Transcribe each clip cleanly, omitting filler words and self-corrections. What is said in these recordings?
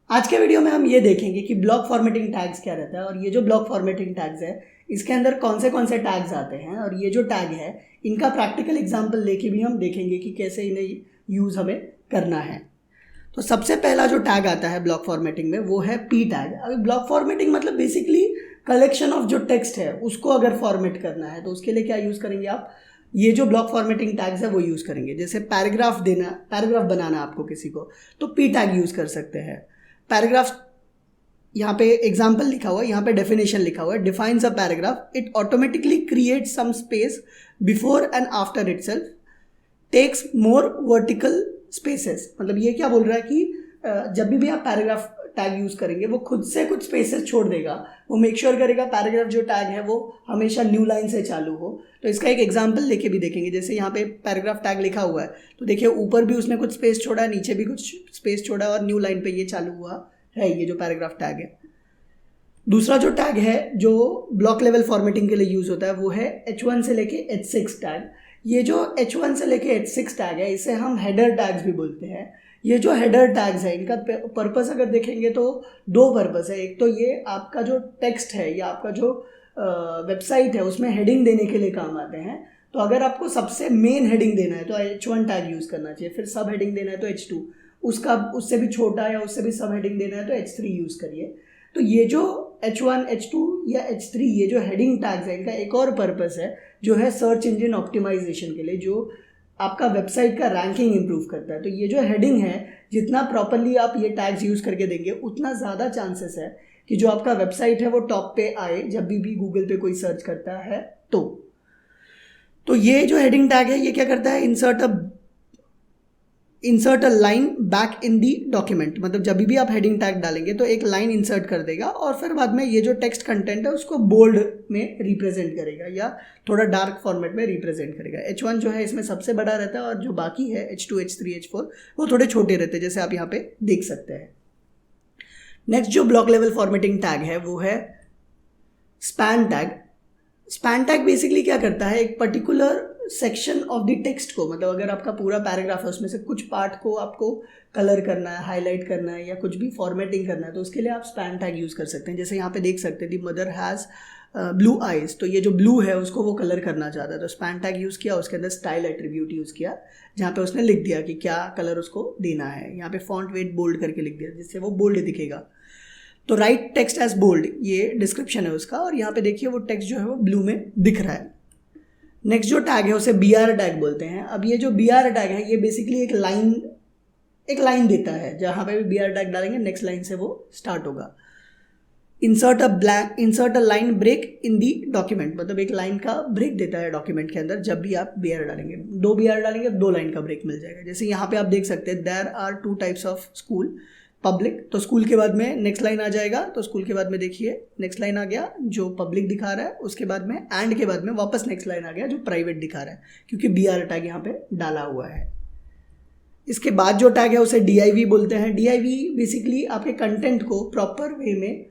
आज के वीडियो में हम ये देखेंगे कि ब्लॉक फॉर्मेटिंग टैग्स क्या रहता है और ये जो ब्लॉक फॉर्मेटिंग टैग्स है इसके अंदर कौन से टैग्स आते हैं और ये जो टैग है इनका प्रैक्टिकल एग्जांपल लेके भी हम देखेंगे कि कैसे इन्हें यूज़ हमें करना है। तो सबसे पहला जो टैग आता है ब्लॉक फॉर्मेटिंग में वो है पी टैग। अभी ब्लॉक फॉर्मेटिंग मतलब बेसिकली कलेक्शन ऑफ जो टेक्स्ट है उसको अगर फॉर्मेट करना है तो उसके लिए क्या यूज़ करेंगे आप, ये जो ब्लॉक फॉर्मेटिंग टैग्स है वो यूज़ करेंगे। जैसे पैराग्राफ बनाना आपको किसी को तो पी टैग यूज़ कर सकते हैं। पैराग्राफ यहाँ पे एग्जाम्पल लिखा हुआ है, यहाँ पे डेफिनेशन लिखा हुआ है, defines a paragraph, it automatically creates some space before and after itself, takes more vertical spaces. मतलब ये क्या बोल रहा है कि जब भी आप पैराग्राफ टैग यूज़ करेंगे वो खुद से कुछ स्पेसेस छोड़ देगा, वो मेक श्योर करेगा पैराग्राफ जो टैग है वो हमेशा न्यू लाइन से चालू हो। तो इसका एक एग्जांपल लेके भी देखेंगे। जैसे यहाँ पे पैराग्राफ टैग लिखा हुआ है तो देखिए ऊपर भी उसने कुछ स्पेस छोड़ा है, नीचे भी कुछ स्पेस छोड़ा है और न्यू लाइन पे ये चालू हुआ है, ये जो पैराग्राफ टैग है। दूसरा जो टैग है जो ब्लॉक लेवल फॉर्मेटिंग के लिए यूज़ होता है वो है H1 से लेके H6 टैग। ये जो H1 से लेके H6 टैग है इसे हम हेडर टैग्स भी बोलते हैं। ये जो हेडर टैग्स है इनका पर्पस अगर देखेंगे तो दो पर्पस है। एक तो ये आपका जो टेक्स्ट है या आपका जो वेबसाइट है उसमें हेडिंग देने के लिए काम आते हैं। तो अगर आपको सबसे मेन हेडिंग देना है तो H1 टैग यूज़ करना चाहिए, फिर सब हेडिंग देना है तो H2, उससे भी छोटा या उससे भी सब हेडिंग देना है तो H3 यूज़ करिए। तो ये जो H1, H2 या H3 ये जो हेडिंग टैग्स है इनका एक और पर्पस है जो है सर्च इंजन ऑप्टिमाइजेशन के लिए, जो आपका वेबसाइट का रैंकिंग इंप्रूव करता है। तो ये जो हेडिंग है जितना प्रॉपरली आप ये टैग्स यूज़ करके देंगे उतना ज़्यादा चांसेस है कि जो आपका वेबसाइट है वो टॉप पे आए जब भी गूगल पे कोई सर्च करता है। तो ये जो हेडिंग टैग है ये क्या करता है, insert a line back in the document. मतलब जब भी आप हेडिंग टैग डालेंगे तो एक लाइन इंसर्ट कर देगा और फिर बाद में ये जो टेक्स्ट कंटेंट है उसको बोल्ड में रिप्रेजेंट करेगा या थोड़ा डार्क फॉर्मेट में रिप्रेजेंट करेगा। H1 जो है इसमें सबसे बड़ा रहता है और जो बाकी है H2, H3, H4 वो थोड़े छोटे रहते हैं, जैसे आप यहाँ पे देख सकते हैं। नेक्स्ट जो ब्लॉक लेवल फॉर्मेटिंग टैग है वो है span tag. Span tag basically क्या करता है, एक particular section of the text को, मतलब अगर आपका पूरा पैराग्राफ है उसमें से कुछ पार्ट को आपको कलर करना है, हाईलाइट करना है या कुछ भी फॉर्मेटिंग करना है तो उसके लिए आप स्पैन टैग यूज़ कर सकते हैं। जैसे यहाँ पे देख सकते हैं दी मदर हैज़ ब्लू आइज, तो ये जो ब्लू है उसको वो कलर करना चाहता है तो स्पैन टैग यूज़ किया, उसके अंदर स्टाइल एट्रीब्यूट यूज़ किया जहाँ पे उसने लिख दिया कि क्या कलर उसको देना है। यहाँ पे फॉन्ट वेट बोल्ड करके लिख दिया जिससे वो बोल्ड दिखेगा। तो राइट टेक्स्ट एज बोल्ड ये डिस्क्रिप्शन है उसका और यहाँ पे देखिए वो टेक्स्ट जो है वो ब्लू में दिख रहा है। नेक्स्ट जो टैग है उसे BR टैग बोलते हैं। अब ये जो BR टैग है ये बेसिकली एक लाइन देता है, जहाँ पे भी BR टैग डालेंगे नेक्स्ट लाइन से वो स्टार्ट होगा। Insert a line break in the document, मतलब एक लाइन का ब्रेक देता है डॉक्यूमेंट के अंदर। जब भी आप BR डालेंगे, 2 BR डालेंगे 2 लाइन का ब्रेक मिल जाएगा। जैसे यहाँ पे आप देख सकते हैं there are 2 types of school, public, तो स्कूल के बाद में नेक्स्ट लाइन आ जाएगा, तो स्कूल के बाद में देखिए नेक्स्ट लाइन आ गया जो पब्लिक दिखा रहा है, उसके बाद में एंड के बाद में वापस नेक्स्ट लाइन आ गया जो प्राइवेट दिखा रहा है क्योंकि BR टैग यहाँ पे डाला हुआ है। इसके बाद जो टैग है उसे DIV बोलते हैं। DIV बेसिकली आपके कंटेंट को प्रॉपर वे में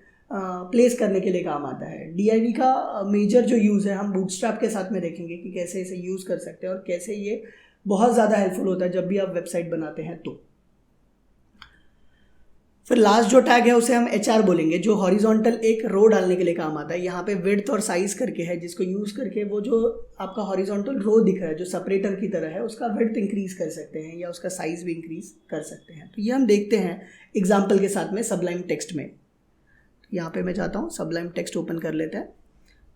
प्लेस करने के लिए काम आता है। DIV का मेजर जो यूज़ है हम बूटस्ट्रैप के साथ में देखेंगे कि कैसे इसे यूज़ कर सकते हैं और कैसे ये बहुत ज़्यादा हेल्पफुल होता है जब भी आप वेबसाइट बनाते हैं। तो फिर लास्ट जो टैग है उसे हम HR बोलेंगे, जो हॉरिजॉन्टल एक रो डालने के लिए काम आता है। यहाँ पे विड्थ और साइज करके है जिसको यूज़ करके वो जो आपका हॉरिजॉन्टल रो दिख रहा है जो सेपरेटर की तरह है उसका विड्थ इंक्रीज कर सकते हैं या उसका साइज भी इंक्रीज कर सकते हैं। तो ये हम देखते हैं एग्जाम्पल के साथ में सबलाइम टेक्स्ट में। यहाँ पे मैं चाहता हूँ सबलाइम टेक्स्ट ओपन कर लेते हैं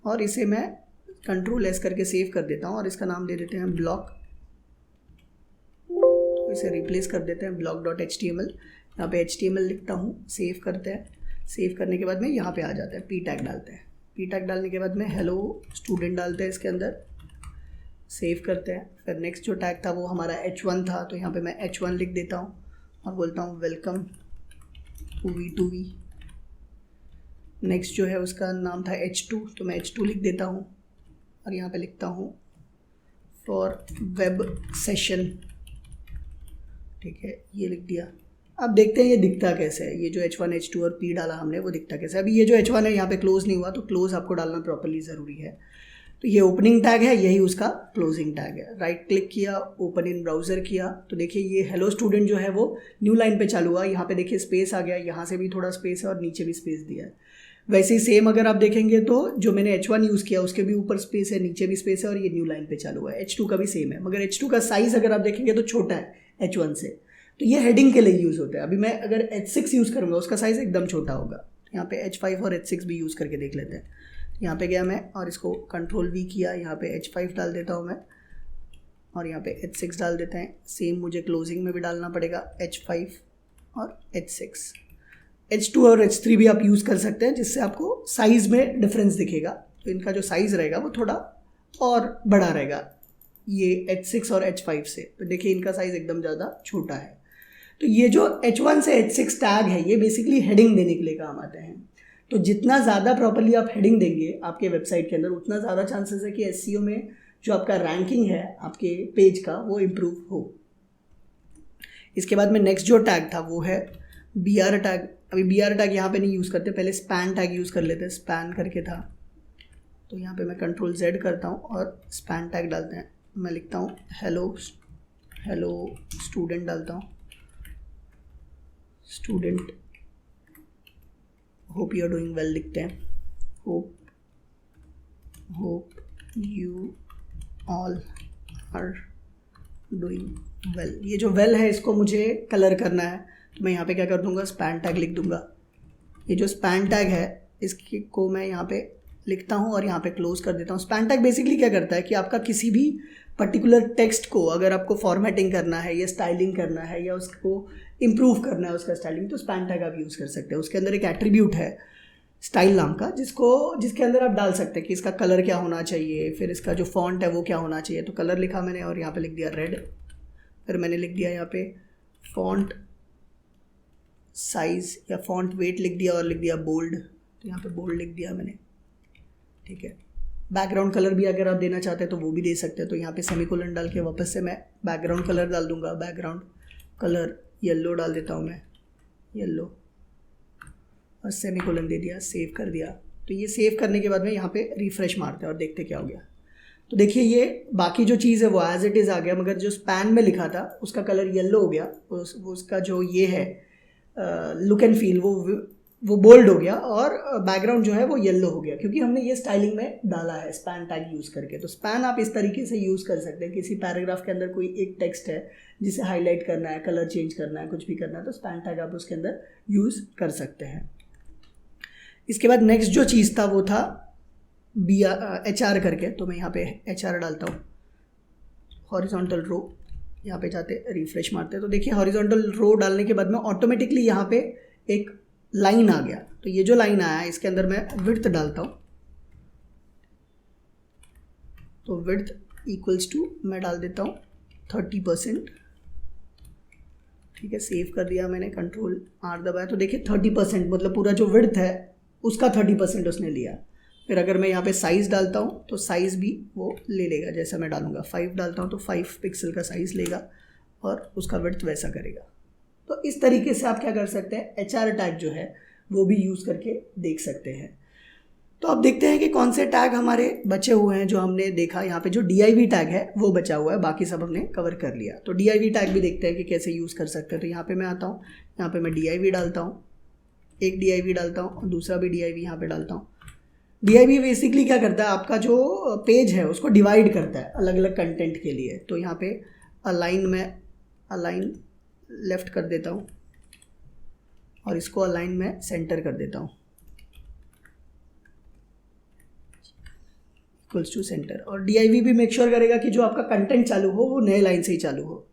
और इसे मैं Ctrl+S करके सेव कर देता हूँ और इसका नाम दे देते हैं ब्लॉक। तो इसे रिप्लेस कर देते हैं block.html। यहाँ पे HTML लिखता हूँ, सेव करते हैं। सेव करने के बाद में यहाँ पे आ जाता है, P टैग डालते हैं। P टैग डालने के बाद में हेलो स्टूडेंट डालते हैं इसके अंदर, सेव करते हैं। फिर नेक्स्ट जो टैग था वो हमारा H1 था तो यहाँ पे मैं H1 लिख देता हूँ और बोलता हूँ वेलकम टू V2V। नेक्स्ट जो है उसका नाम था H2 तो मैं H2 लिख देता हूँ और यहाँ पे लिखता हूँ फॉर वेब सेशन, ठीक है, ये लिख दिया। अब देखते हैं ये दिखता कैसे है, ये जो H1, H2 और P डाला हमने वो दिखता कैसे। अभी ये जो H1 है यहाँ पे क्लोज नहीं हुआ तो क्लोज आपको डालना प्रॉपर्ली ज़रूरी है। तो ये ओपनिंग टैग है, यही उसका क्लोजिंग टैग है। राइट क्लिक किया, ओपन इन ब्राउज़र किया, तो देखिए ये हेलो स्टूडेंट जो है वो न्यू लाइन पे चालू हुआ। यहाँ पे देखिए स्पेस आ गया, यहाँ से भी थोड़ा स्पेस है और नीचे भी स्पेस दिया है। वैसे ही सेम अगर आप देखेंगे तो जो मैंने H1 यूज़ किया उसके भी ऊपर स्पेस है, नीचे भी स्पेस है और ये न्यू लाइन पे चालू हुआ है। H2 का भी सेम है, मगर H2 का साइज़ अगर आप देखेंगे तो छोटा है H1 से, तो ये हेडिंग के लिए यूज़ होता है। अभी मैं अगर H6 यूज़ करूँगा उसका साइज़ एकदम छोटा होगा। यहाँ पे H5 और H6 भी यूज़ करके देख लेते हैं। यहाँ पे गया मैं और इसको Ctrl+V किया, यहाँ पे H5 डाल देता हूँ मैं और यहाँ पे H6 डाल देते हैं। सेम मुझे क्लोजिंग में भी डालना पड़ेगा H5 और H6। H2 और H3 भी आप यूज़ कर सकते हैं, जिससे आपको साइज़ में डिफरेंस दिखेगा। तो इनका जो साइज़ रहेगा वो थोड़ा और बड़ा रहेगा ये H6 और H5 से। तो देखिए इनका साइज़ एकदम ज़्यादा छोटा है। तो ये जो H1 से H6 टैग है ये बेसिकली हेडिंग देने के लिए काम आते हैं। तो जितना ज़्यादा प्रॉपर्ली आप हेडिंग देंगे आपके वेबसाइट के अंदर, उतना ज़्यादा चांसेस है कि SEO में जो आपका रैंकिंग है आपके पेज का वो इम्प्रूव हो। इसके बाद में नेक्स्ट जो टैग था वो है BR टैग। अभी BR टैग यहाँ पे नहीं यूज़ करते, पहले स्पैन टैग यूज़ कर लेते हैं। स्पैन करके था, तो यहाँ पे मैं Ctrl+Z करता हूँ और स्पैन टैग डालते हैं। मैं लिखता हूँ हेलो स्टूडेंट डालता हूँ, student hope you are doing well लिखते हैं, hope you all are doing well. ये जो वेल है इसको मुझे कलर करना है, तो मैं यहाँ पे क्या कर दूँगा, स्पैन टैग लिख दूँगा। ये जो स्पैन टैग है इसकी को मैं यहाँ पे लिखता हूँ और यहाँ पे क्लोज कर देता हूँ। स्पैन टैग बेसिकली क्या करता है कि आपका किसी भी पर्टिकुलर टेक्स्ट को अगर आपको फॉर्मेटिंग करना है या स्टाइलिंग करना है या उसको इम्प्रूव करना है उसका स्टाइलिंग, तो स्पैन टैग आप यूज़ कर सकते हैं। उसके अंदर एक एट्रीब्यूट है स्टाइल नाम का, जिसके अंदर आप डाल सकते हैं कि इसका कलर क्या होना चाहिए, फिर इसका जो फॉन्ट है वो क्या होना चाहिए। तो कलर लिखा मैंने और यहाँ पे लिख दिया रेड। फिर मैंने लिख दिया यहाँ पे फॉन्ट साइज़ या फॉन्ट वेट लिख दिया और लिख दिया बोल्ड। तो यहाँ पे बोल्ड लिख दिया मैंने, ठीक है। बैकग्राउंड कलर भी अगर आप देना चाहते हैं तो वो भी दे सकते हैं। तो यहाँ पे सेमीकोलन डाल के वापस से मैं बैकग्राउंड कलर डाल दूँगा। बैकग्राउंड कलर येलो डाल देता हूँ मैं, येलो, और सेमीकोलन दे दिया, सेव कर दिया। तो ये सेव करने के बाद में यहाँ पे रिफ़्रेश मारते हैं और देखते क्या हो गया। तो देखिए ये बाकी जो चीज़ है वो एज इट इज़ आ गया, मगर जो स्पैन में लिखा था उसका कलर येलो हो गया। उसका जो ये है लुक एंड फील वो बोल्ड हो गया और बैकग्राउंड जो है वो येलो हो गया, क्योंकि हमने ये स्टाइलिंग में डाला है स्पैन टैग यूज़ करके। तो स्पैन आप इस तरीके से यूज़ कर सकते हैं। किसी पैराग्राफ के अंदर कोई एक टेक्स्ट है जिसे हाईलाइट करना है, कलर चेंज करना है, कुछ भी करना है, तो स्पैन टैग आप उसके अंदर यूज़ कर सकते हैं। इसके बाद नेक्स्ट जो चीज़ था वो था HR करके। तो मैं यहाँ पे HR डालता हूँ, हॉरिजॉन्टल रो। यहाँ पे जाते रिफ्रेश मारते हैं तो देखिए हॉरिजॉन्टल रो डालने के बाद में ऑटोमेटिकली यहाँ पे एक लाइन आ गया। तो ये जो लाइन आया है इसके अंदर मैं विड्थ डालता हूँ। तो विड्थ इक्वल्स टू मैं डाल देता हूँ 30%, ठीक है। सेव कर दिया मैंने, Ctrl+R दबाया। तो देखिए 30% मतलब पूरा जो विड्थ है उसका 30% उसने लिया। फिर अगर मैं यहाँ पे साइज़ डालता हूँ तो साइज़ भी वो ले लेगा, जैसा मैं डालूँगा 5 डालता हूँ तो 5 पिक्सल का साइज़ लेगा और उसका विड्थ वैसा करेगा। तो इस तरीके से आप क्या कर सकते हैं, HR टैग जो है वो भी यूज़ करके देख सकते हैं। तो अब देखते हैं कि कौन से टैग हमारे बचे हुए हैं। जो हमने देखा यहाँ पे जो DIV टैग है वो बचा हुआ है, बाकी सब हमने कवर कर लिया। तो DIV टैग भी देखते हैं कि कैसे यूज़ कर सकते हैं। तो यहाँ पे मैं आता हूँ, यहाँ पे मैं DIV डालता हूँ, एक DIV डालता हूँ और दूसरा भी DIV यहाँ पे डालता हूँ। DIV बेसिकली क्या करता है, आपका जो पेज है उसको डिवाइड करता है अलग अलग कंटेंट के लिए। तो यहाँ पे अलाइन लेफ़्ट कर देता हूँ और इसको अलाइन में सेंटर कर देता हूँ, इक्वल्स टू सेंटर। और DIV भी मेक श्योर करेगा कि जो आपका कंटेंट चालू हो वो नए लाइन से ही चालू हो।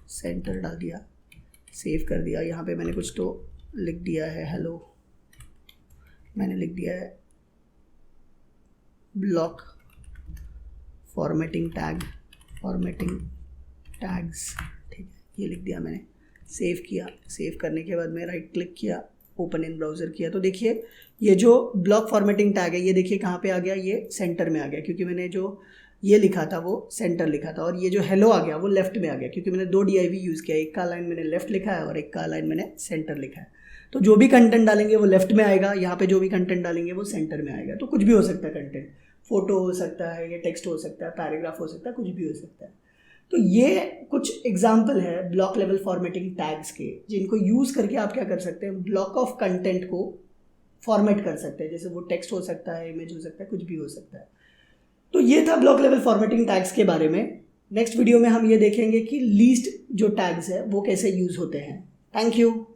सेंटर डाल दिया, सेव कर दिया। यहाँ पे मैंने कुछ तो लिख दिया है, हेलो मैंने लिख दिया है ब्लॉक फॉर्मेटिंग टैग्स, ठीक है, ये लिख दिया मैंने। सेव किया, सेव करने के बाद मैं राइट क्लिक किया, ओपन इन ब्राउज़र किया। तो देखिए ये जो ब्लॉक फॉर्मेटिंग टैग है ये देखिए कहाँ पे आ गया, ये सेंटर में आ गया, क्योंकि मैंने जो ये लिखा था वो सेंटर लिखा था। और ये जो हेलो आ गया वो लेफ्ट में आ गया, क्योंकि मैंने 2 DIV यूज़ किया, एक का लाइन मैंने लेफ्ट लिखा है और एक का लाइन मैंने सेंटर लिखा है। तो जो भी कंटेंट डालेंगे वो लेफ्ट में आएगा, यहाँ पे जो भी कंटेंट डालेंगे वो सेंटर में आएगा। तो कुछ भी हो सकता है कंटेंट, फोटो हो सकता है, ये टेक्स्ट हो सकता है, पैराग्राफ हो सकता है, कुछ भी हो सकता है। तो ये कुछ एग्जाम्पल है ब्लॉक लेवल फॉर्मेटिंग टैग्स के, जिनको यूज़ करके आप क्या कर सकते हैं, ब्लॉक ऑफ कंटेंट को फॉर्मेट कर सकते हैं। जैसे वो टेक्स्ट हो सकता है, इमेज हो सकता है, कुछ भी हो सकता है। तो ये था ब्लॉक लेवल फॉर्मेटिंग टैग्स के बारे में। नेक्स्ट वीडियो में हम ये देखेंगे कि लीस्ट जो टैग्स है वो कैसे यूज़ होते हैं। Thank you.